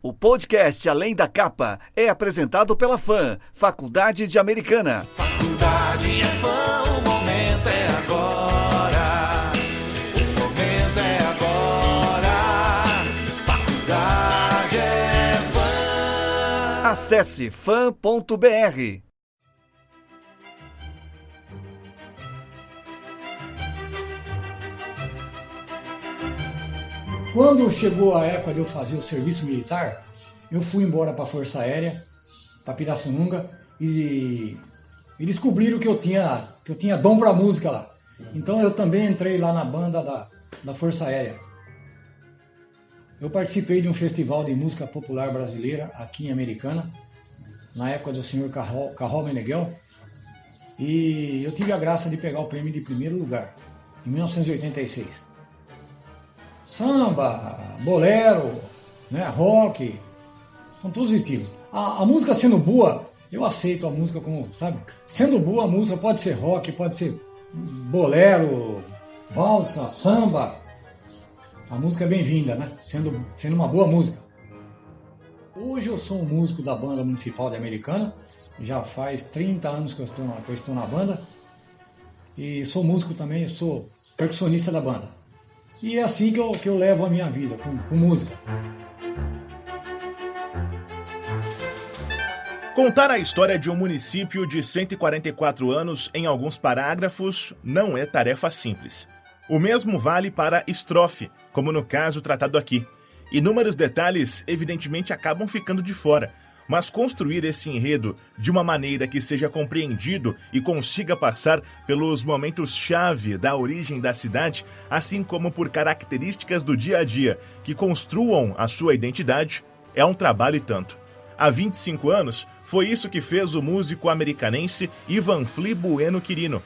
O podcast Além da Capa é apresentado pela FAM, Faculdade de Americana. Faculdade é FAM, o momento é agora. O momento é agora. Faculdade é FAM. Acesse fam.br. Quando chegou a época de eu fazer o serviço militar, eu fui embora para a Força Aérea, para Pirassununga, e descobriram que eu tinha dom para música lá. Então eu também entrei lá na banda da Força Aérea. Eu participei de um festival de música popular brasileira aqui em Americana, na época do senhor Carrol Meneghel, e eu tive a graça de pegar o prêmio de primeiro lugar, em 1986. Samba, bolero, né, rock, são todos os estilos. A música sendo boa, eu aceito a música como, sabe? Sendo boa a música pode ser rock, pode ser bolero, valsa, samba. A música é bem-vinda, né? Sendo uma boa música. Hoje eu sou um músico da Banda Municipal de Americana, já faz 30 anos que eu estou na banda, e sou músico também, sou percussionista da banda. E é assim que eu levo a minha vida, com música. Contar a história de um município de 144 anos em alguns parágrafos não é tarefa simples. O mesmo vale para a estrofe, como no caso tratado aqui. Inúmeros detalhes, evidentemente, acabam ficando de fora, mas construir esse enredo de uma maneira que seja compreendido e consiga passar pelos momentos-chave da origem da cidade, assim como por características do dia a dia que construam a sua identidade, é um trabalho e tanto. Há 25 anos, foi isso que fez o músico americanense Ivanfly Bueno Quirino.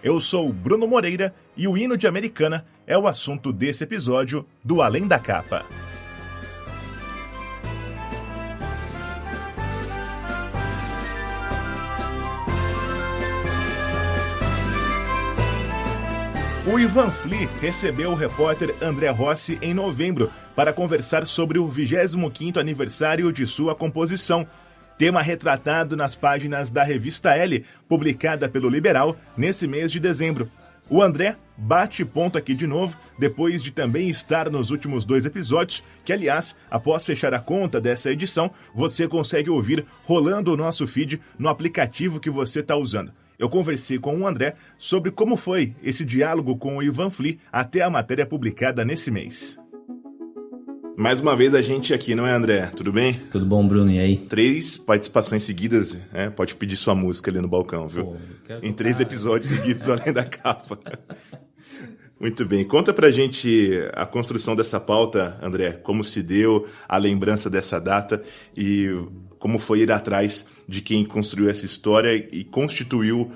Eu sou Bruno Moreira e o hino de Americana é o assunto desse episódio do Além da Capa. O Ivanfly recebeu o repórter André Rossi em novembro para conversar sobre o 25º aniversário de sua composição, tema retratado nas páginas da revista L, publicada pelo Liberal nesse mês de dezembro. O André bate ponto aqui de novo, depois de também estar nos últimos 2 episódios, que aliás, após fechar a conta dessa edição, você consegue ouvir rolando o nosso feed no aplicativo que você está usando. Eu conversei com o André sobre como foi esse diálogo com o Ivanfly até a matéria publicada nesse mês. Mais uma vez a gente aqui, não é, André? Tudo bem? Tudo bom, Bruno, e aí? 3 participações seguidas, né? Pode pedir sua música ali no balcão, viu? Em 3 episódios seguidos, além da capa. Muito bem. Conta pra gente a construção dessa pauta, André. Como se deu a lembrança dessa data e como foi ir atrás de quem construiu essa história e constituiu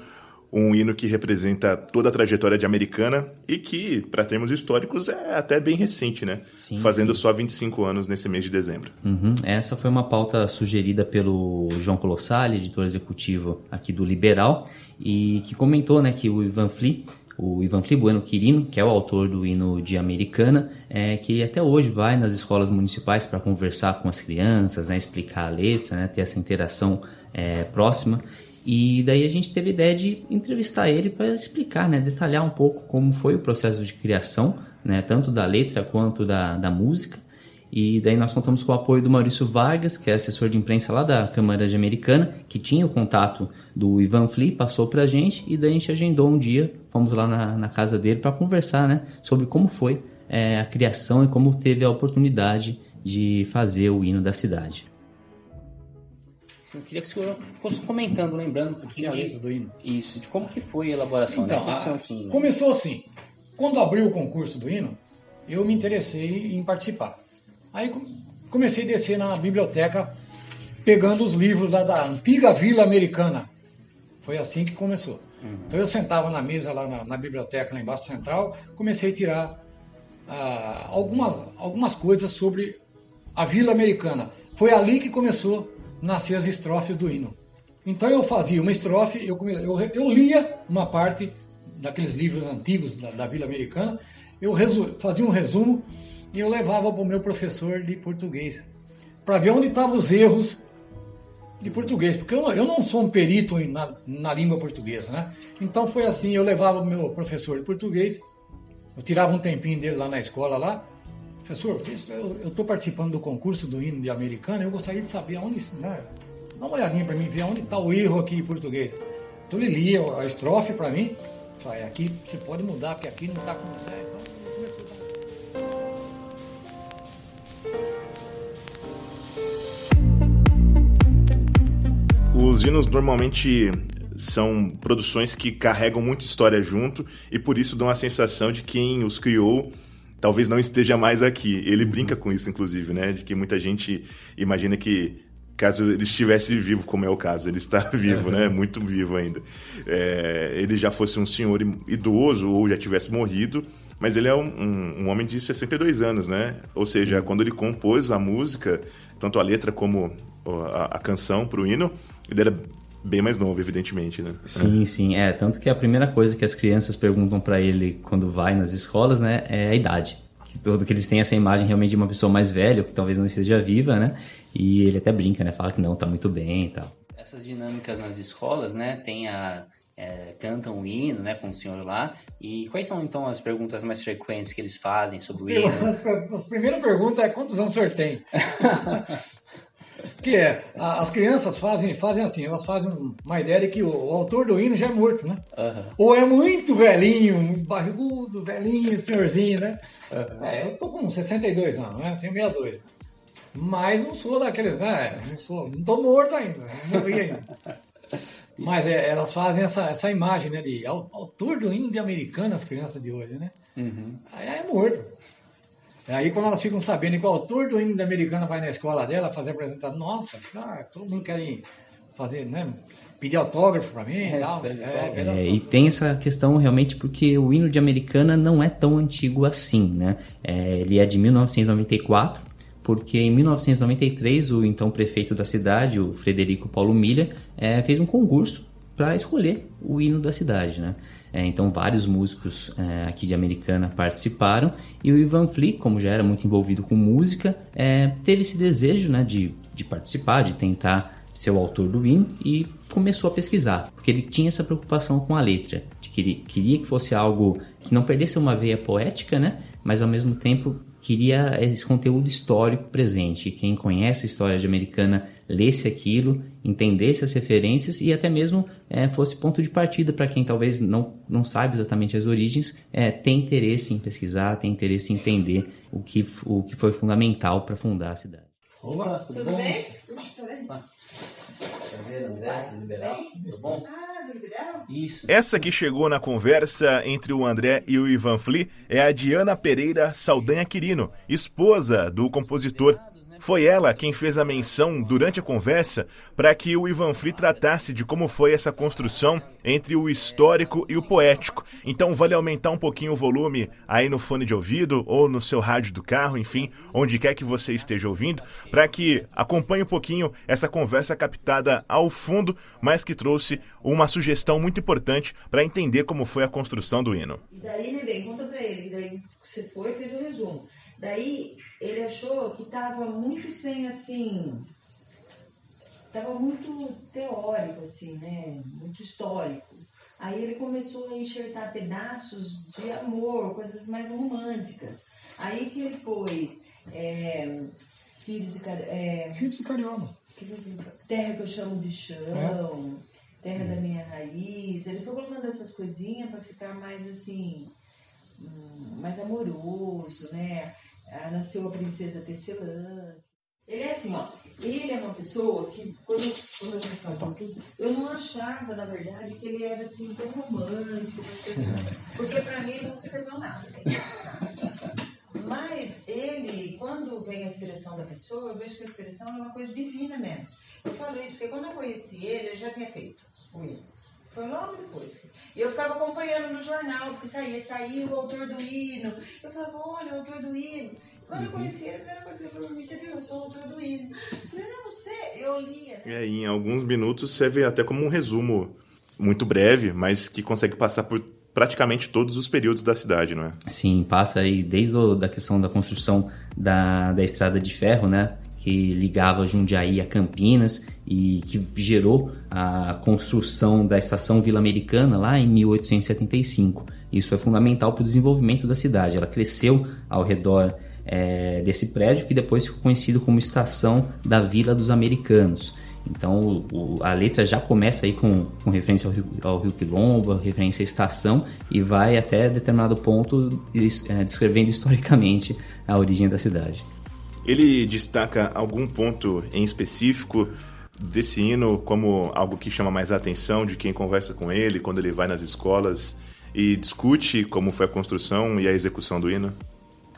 um hino que representa toda a trajetória de Americana e que, para termos históricos, é até bem recente, né? Sim, fazendo sim. Só 25 aanos nesse mês de dezembro. Essa foi uma pauta sugerida pelo João Colossali, editor executivo aqui do Liberal, e que comentou, né, que o Ivanfly Bueno Quirino, que é o autor do hino de Americana, que até hoje vai nas escolas municipais para conversar com as crianças, né, explicar a letra, né, ter essa interação próxima. E daí a gente teve a ideia de entrevistar ele para explicar, né, detalhar um pouco como foi o processo de criação, né, tanto da letra quanto da música. E daí nós contamos com o apoio do Maurício Vargas, que é assessor de imprensa lá da Câmara de Americana, que tinha o contato do Ivanfly, passou pra gente, e daí a gente agendou um dia, fomos lá na casa dele para conversar, né, sobre como foi a criação e como teve a oportunidade de fazer o hino da cidade. Eu queria que o senhor fosse comentando, lembrando um pouquinho A letra do hino. Isso, de como que foi a elaboração, Então, né? começou assim. Quando abriu o concurso do hino, eu me interessei em participar. Aí comecei a descer na biblioteca, pegando os livros lá da antiga Vila Americana. Foi assim que começou. Então eu sentava na mesa lá na biblioteca, lá embaixo central, comecei a tirar algumas coisas sobre a Vila Americana. Foi ali que começou a nascer as estrofes do hino. Então eu fazia uma estrofe, eu lia uma parte daqueles livros antigos da Vila Americana, eu fazia um resumo e eu levava para o meu professor de português para ver onde estavam os erros de português, porque eu não sou um perito na língua portuguesa, né? Então foi assim, eu levava o meu professor de português, eu tirava um tempinho dele lá na escola lá, professor, eu estou participando do concurso do hino de Americana, eu gostaria de saber aonde, né? Dá uma olhadinha para mim, ver onde está o erro aqui em português. Então ele lia a estrofe para mim, falei, aqui você pode mudar, porque aqui não está como é. Então ele começou a dar. Os hinos normalmente são produções que carregam muita história junto e por isso dão a sensação de quem os criou talvez não esteja mais aqui. Ele brinca com isso, inclusive, né? De que muita gente imagina que caso ele estivesse vivo, como é o caso, ele está vivo, né? Muito vivo ainda. Ele já fosse um senhor idoso ou já tivesse morrido, mas ele é um homem de 62 anos, né? Ou seja, quando ele compôs a música, tanto a letra como a canção para o hino, ele era bem mais novo, evidentemente, né? Sim, sim. Tanto que a primeira coisa que as crianças perguntam para ele quando vai nas escolas, né, é a idade. Que eles têm essa imagem realmente de uma pessoa mais velha, que talvez não esteja viva, né? E ele até brinca, né? Fala que não, tá muito bem e tal. Essas dinâmicas nas escolas, né? Tem cantam o hino, né? Com o senhor lá. E quais são, então, as perguntas mais frequentes que eles fazem sobre o hino? A primeira pergunta é quantos anos o senhor tem? Que as crianças fazem assim, elas fazem uma ideia de que o autor do hino já é morto, né? Uhum. Ou é muito velhinho, muito barrigudo, velhinho, senhorzinho, né? Uhum. Eu tô com 62 anos, né? Tenho 62. Mas não sou daqueles, né? Não tô morto ainda, não morri ainda. Mas elas fazem essa imagem, né? De autor do hino de Americana, as crianças de hoje, né? Uhum. Aí é morto. Aí quando elas ficam sabendo que o autor do hino da Americana vai na escola dela fazer apresentação, nossa, todo mundo quer fazer, né? Pedir autógrafo para mim e tal. E tem essa questão realmente porque o hino de Americana não é tão antigo assim, né? Ele é de 1994, porque em 1993 o então prefeito da cidade, o Frederico Paulo Miller, fez um concurso para escolher o hino da cidade, né? Então vários músicos aqui de Americana participaram e o Ivan Fli, como já era muito envolvido com música, teve esse desejo, né, de participar, de tentar ser o autor do hino e começou a pesquisar, porque ele tinha essa preocupação com a letra, de que ele queria que fosse algo que não perdesse uma veia poética, né, mas ao mesmo tempo queria esse conteúdo histórico presente, e quem conhece a história de Americana lesse aquilo, entendesse as referências e até mesmo fosse ponto de partida para quem talvez não sabe exatamente as origens, tem interesse em pesquisar, tem interesse em entender o que foi fundamental para fundar a cidade. Olá, tudo bom? Bem? Prazer, André, do Liberal. Tudo bom? Do Liberal? Isso. Essa que chegou na conversa entre o André e o Ivan Fli é a Diana Pereira Saldanha Quirino, esposa do compositor. Foi ela quem fez a menção durante a conversa para que o Ivan Fli tratasse de como foi essa construção entre o histórico e o poético. Então vale aumentar um pouquinho o volume aí no fone de ouvido ou no seu rádio do carro, enfim, onde quer que você esteja ouvindo, para que acompanhe um pouquinho essa conversa captada ao fundo, mas que trouxe uma sugestão muito importante para entender como foi a construção do hino. E daí, né, bem, conta pra ele, que daí você foi e fez o resumo. Daí ele achou que estava muito sem, assim, estava muito teórico, assim, né, muito histórico. Aí ele começou a enxertar pedaços de amor, coisas mais românticas. Aí que ele pôs Filhos de Carioba, Terra que eu chamo de chão, Terra da minha raiz. Ele foi colocando essas coisinhas para ficar mais, assim, mais amoroso, né? Nasceu a princesa Tecelã. Ele é assim, ó. Ele é uma pessoa que, quando a gente fala eu não achava, na verdade, que ele era assim tão romântico, porque pra mim ele não escreveu nada. Mas ele, quando vem a inspiração da pessoa, eu vejo que a inspiração é uma coisa divina mesmo. Eu falo isso porque quando eu conheci ele, eu já tinha feito o hino. Foi logo depois. E eu ficava acompanhando no jornal, porque saía o autor do hino. Eu falava, olha, o autor do hino. Quando eu conheci ele, a primeira coisa que ele falou pra mim, você viu, eu sou o autor do hino. Eu falei, não, você, eu lia. E aí, em alguns minutos serve até como um resumo muito breve, mas que consegue passar por praticamente todos os períodos da cidade, não é? Sim, passa aí desde da questão da construção da estrada de ferro, né? que ligava Jundiaí a Campinas e que gerou a construção da estação Vila Americana lá em 1875. Isso foi fundamental para o desenvolvimento da cidade. Ela cresceu ao redor desse prédio, que depois ficou conhecido como Estação da Vila dos Americanos. Então a letra já começa aí com referência ao Rio Quilombo, referência à estação, e vai até determinado ponto descrevendo historicamente a origem da cidade. Ele destaca algum ponto em específico desse hino como algo que chama mais a atenção de quem conversa com ele quando ele vai nas escolas e discute como foi a construção e a execução do hino?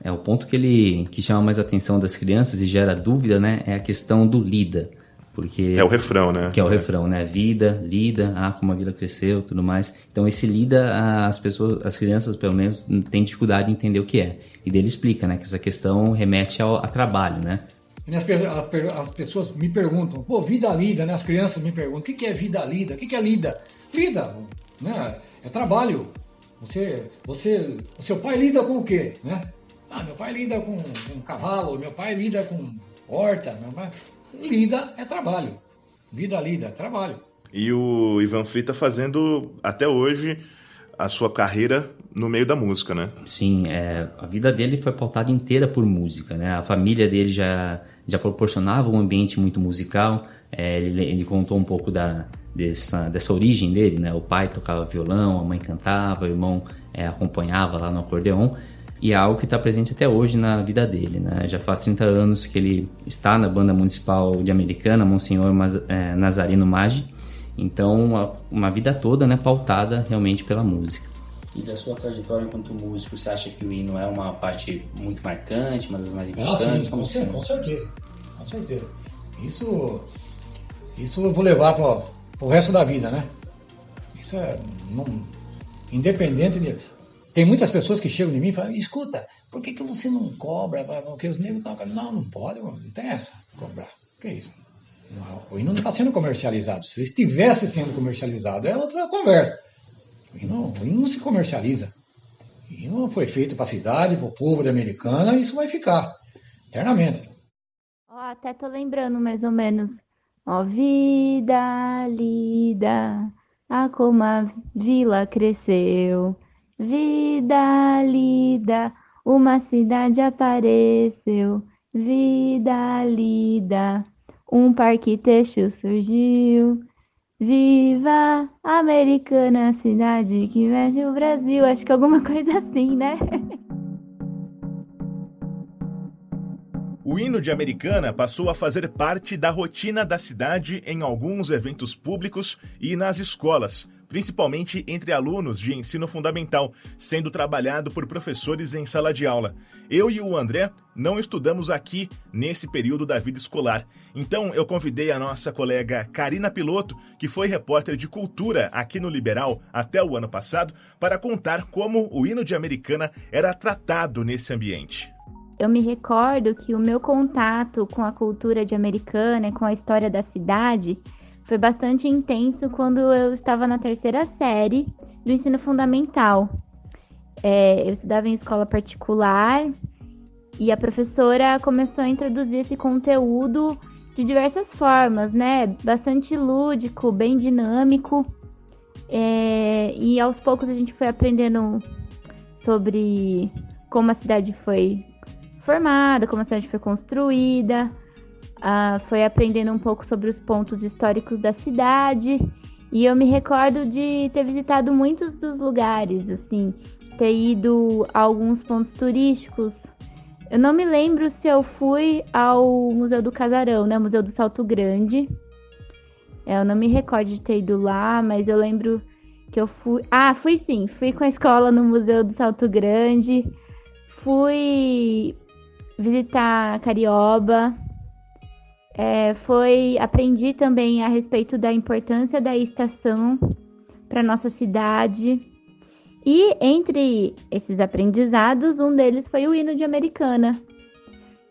O ponto que chama mais a atenção das crianças e gera dúvida, né, é a questão do lida. Porque é o refrão, né? Que é o refrão, né? Vida, lida, como a vila cresceu, tudo mais. Então esse lida, as crianças pelo menos têm dificuldade de entender o que é. E dele explica, né, que essa questão remete a trabalho, né? As pessoas me perguntam, vida lida, né? As crianças me perguntam, o que é vida lida? O que é lida? Lida, né? É trabalho. O seu pai lida com o quê, né? Meu pai lida com cavalo, meu pai lida com horta, meu pai... Lida é trabalho. Vida lida é trabalho. E o Ivan Fli está fazendo, até hoje, a sua carreira no meio da música, né? Sim, a vida dele foi pautada inteira por música, né? A família dele já proporcionava um ambiente muito musical. Ele contou um pouco dessa origem dele, né? O pai tocava violão, a mãe cantava, o irmão acompanhava lá no acordeon. E é algo que está presente até hoje na vida dele, né? Já faz 30 anos que ele está na Banda Municipal de Americana, Monsenhor Nazareno Maggi. Então, uma vida toda, né, pautada realmente pela música. E da sua trajetória enquanto músico, você acha que o hino é uma parte muito marcante, uma das mais importantes? Sim, com certeza. Com certeza. Isso eu vou levar para o resto da vida, né? Isso independente de... Tem muitas pessoas que chegam em mim e falam, escuta, por que você não cobra? Porque os negros não pode, não tem essa, cobrar. O que é isso? O hino não está sendo comercializado. Se ele estivesse sendo comercializado, é outra conversa. O hino não se comercializa. O hino foi feito para a cidade, para o povo de Americana, e isso vai ficar, eternamente. Até tô lembrando mais ou menos. Vida lida, como a vila cresceu. Vida lida, uma cidade apareceu. Vida lida, um parque têxtil surgiu. Viva Americana, cidade que mexe o Brasil. Acho que alguma coisa assim, né? O hino de Americana passou a fazer parte da rotina da cidade em alguns eventos públicos e nas escolas, principalmente entre alunos de ensino fundamental, sendo trabalhado por professores em sala de aula. Eu e o André não estudamos aqui nesse período da vida escolar. Então eu convidei a nossa colega Karina Piloto, que foi repórter de cultura aqui no Liberal até o ano passado, para contar como o hino de Americana era tratado nesse ambiente. Eu me recordo que o meu contato com a cultura de Americana e com a história da cidade foi bastante intenso quando eu estava na 3ª série do ensino fundamental. Eu estudava em escola particular e a professora começou a introduzir esse conteúdo de diversas formas, né? Bastante lúdico, bem dinâmico. E aos poucos a gente foi aprendendo sobre como a cidade foi formada, como a cidade foi construída, foi aprendendo um pouco sobre os pontos históricos da cidade, e eu me recordo de ter visitado muitos dos lugares, assim, ter ido a alguns pontos turísticos. Eu não me lembro se eu fui ao Museu do Casarão, né, Museu do Salto Grande. Eu não me recordo de ter ido lá, mas eu lembro que eu fui... fui sim, fui com a escola no Museu do Salto Grande, fui visitar Carioba, aprendi também a respeito da importância da estação para nossa cidade. E entre esses aprendizados, um deles foi o hino de Americana,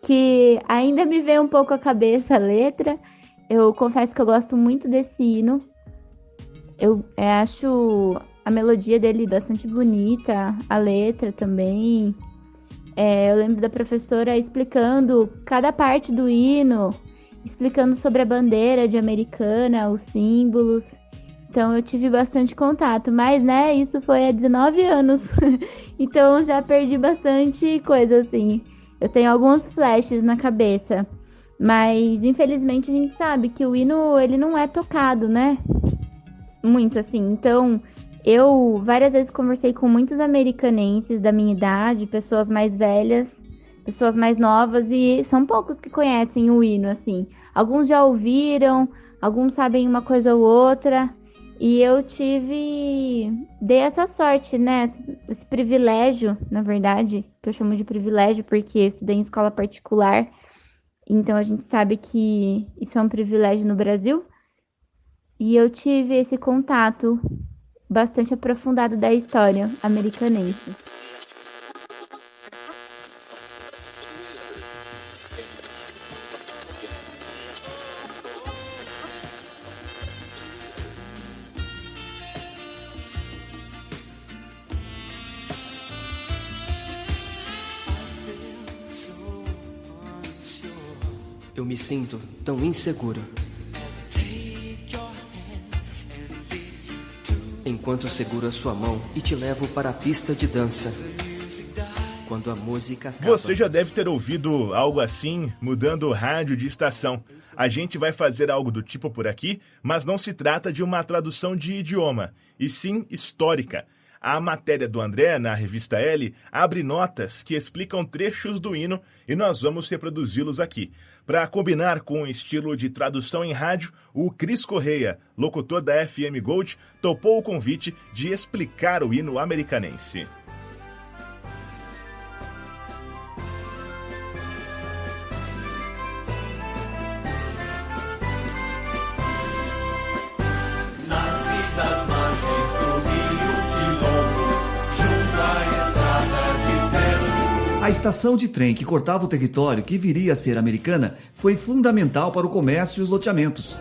que ainda me veio um pouco à cabeça a letra. Eu confesso que eu gosto muito desse hino. Eu acho a melodia dele bastante bonita, a letra também. Eu lembro da professora explicando cada parte do hino, explicando sobre a bandeira de Americana, os símbolos. Então eu tive bastante contato, mas né, isso foi há 19 anos. Então já perdi bastante coisa assim. Eu tenho alguns flashes na cabeça, mas infelizmente a gente sabe que o hino ele não é tocado, né? Muito assim. Então eu várias vezes conversei com muitos americanenses da minha idade, pessoas mais velhas, pessoas mais novas, e são poucos que conhecem o hino, assim. Alguns já ouviram, alguns sabem uma coisa ou outra, e eu dei essa sorte, né, esse privilégio, na verdade, que eu chamo de privilégio porque eu estudei em escola particular, então a gente sabe que isso é um privilégio no Brasil, e eu tive esse contato bastante aprofundado da história americanense. Eu me sinto tão inseguro. Enquanto seguro a sua mão e te levo para a pista de dança. Quando a música acaba... Você já deve ter ouvido algo assim, mudando o rádio de estação. A gente vai fazer algo do tipo por aqui, mas não se trata de uma tradução de idioma, e sim histórica. A matéria do André, na revista L, abre notas que explicam trechos do hino e nós vamos reproduzi-los aqui. Para combinar com o estilo de tradução em rádio, o Cris Correia, locutor da FM Gold, topou o convite de explicar o hino americanense. A estação de trem que cortava o território que viria a ser Americana foi fundamental para o comércio e os loteamentos.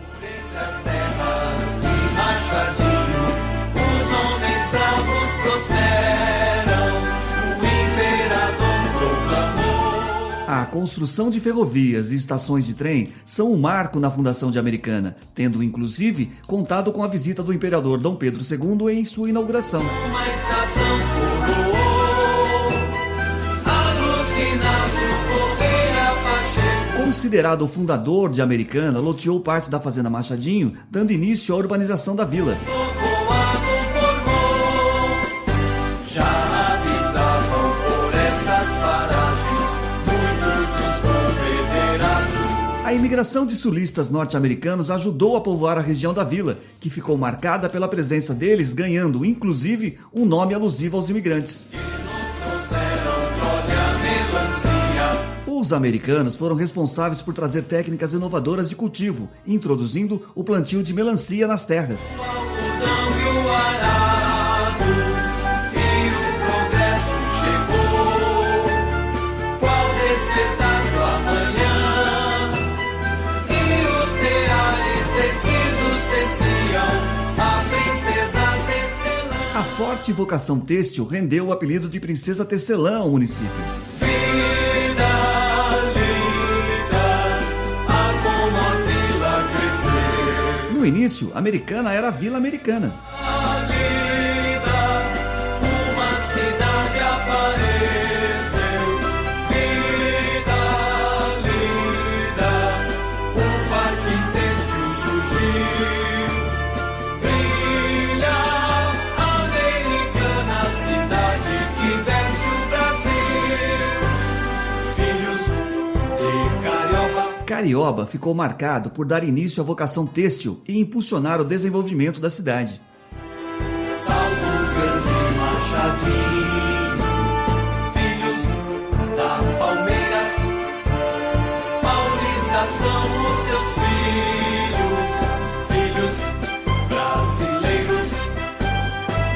A construção de ferrovias e estações de trem são um marco na fundação de Americana, tendo inclusive contado com a visita do imperador Dom Pedro II em sua inauguração. Uma estação coroou. Considerado o fundador de Americana, loteou parte da Fazenda Machadinho, dando início à urbanização da vila. Já habitavam por estas paragens muitos dos confederados. A imigração de sulistas norte-americanos ajudou a povoar a região da vila, que ficou marcada pela presença deles, ganhando, inclusive, um nome alusivo aos imigrantes. Os americanos foram responsáveis por trazer técnicas inovadoras de cultivo, introduzindo o plantio de melancia nas terras. A forte vocação têxtil rendeu o apelido de Princesa Tecelã ao município. No início, Americana era a Vila Americana. Uma cidade apareceu, vida linda, o parque têxtil surgiu, brilha Americana, cidade que veste o Brasil, filhos de Carioba. Carioba ficou marcado por dar início à vocação têxtil e impulsionar o desenvolvimento da cidade. Salto Grande Machadinho, filhos da Palmeiras, Paulista são os seus filhos, filhos brasileiros,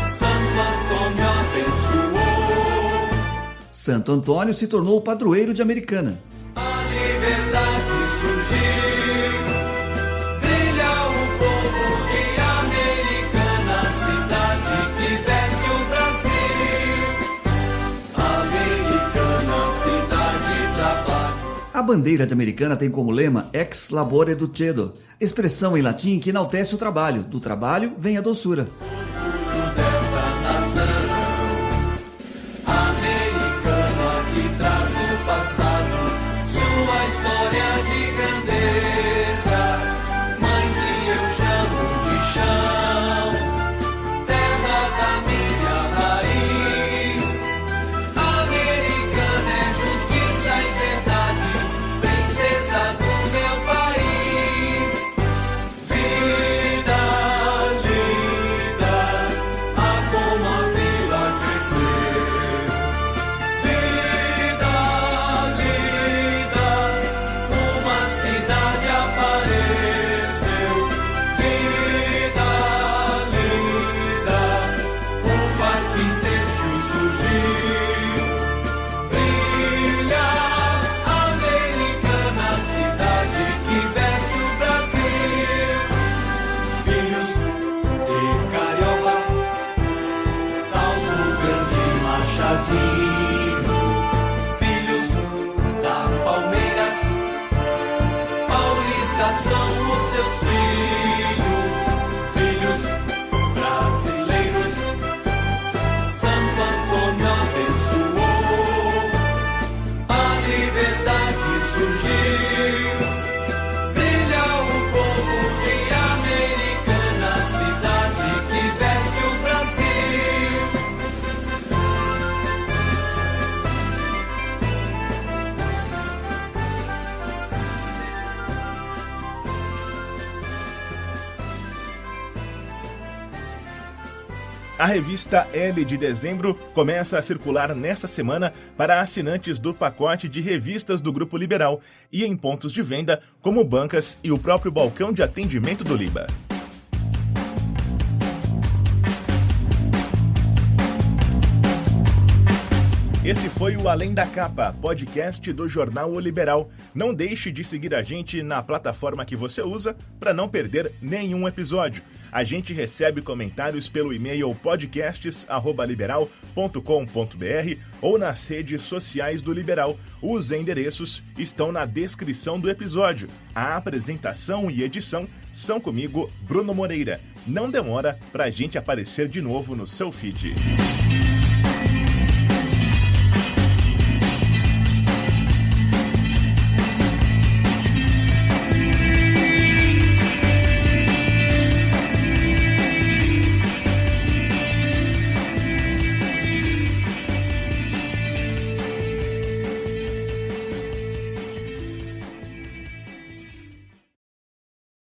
Santo Antônio abençoou. Santo Antônio se tornou o padroeiro de Americana. A liberdade surgiu, brilha o povo de Americana, cidade que veste o Brasil. Americana, A bandeira de Americana tem como lema Ex labore ducedo, expressão em latim que enaltece o trabalho. Do trabalho vem a doçura. Desta nação americana que traz do passado sua história de grandeza, mãe que eu chamo de chão, terra da minha raiz. Americana é justiça e verdade, princesa do meu país. Vida linda, a como a vila crescer. Vida linda, uma cidade apareceu. Vida linda, o parque têxtil surgiu. Brilha, Americana, cidade que veste o Brasil. Filhos de Carioca, Salto Grande, Machadinho. Filhos da Palmeiras, Paulista são os seus filhos. Filhos brasileiros, Santo Antônio abençoou. A liberdade surgiu. Brilha o povo de Americana, cidade que veste o Brasil. A revista L de dezembro começa a circular nesta semana para assinantes do pacote de revistas do Grupo Liberal e em pontos de venda como bancas e o próprio balcão de atendimento do Liba. Esse foi o Além da Capa, podcast do Jornal O Liberal. Não deixe de seguir a gente na plataforma que você usa para não perder nenhum episódio. A gente recebe comentários pelo e-mail podcasts@liberal.com.br ou nas redes sociais do Liberal. Os endereços estão na descrição do episódio. A apresentação e edição são comigo, Bruno Moreira. Não demora pra gente aparecer de novo no seu feed.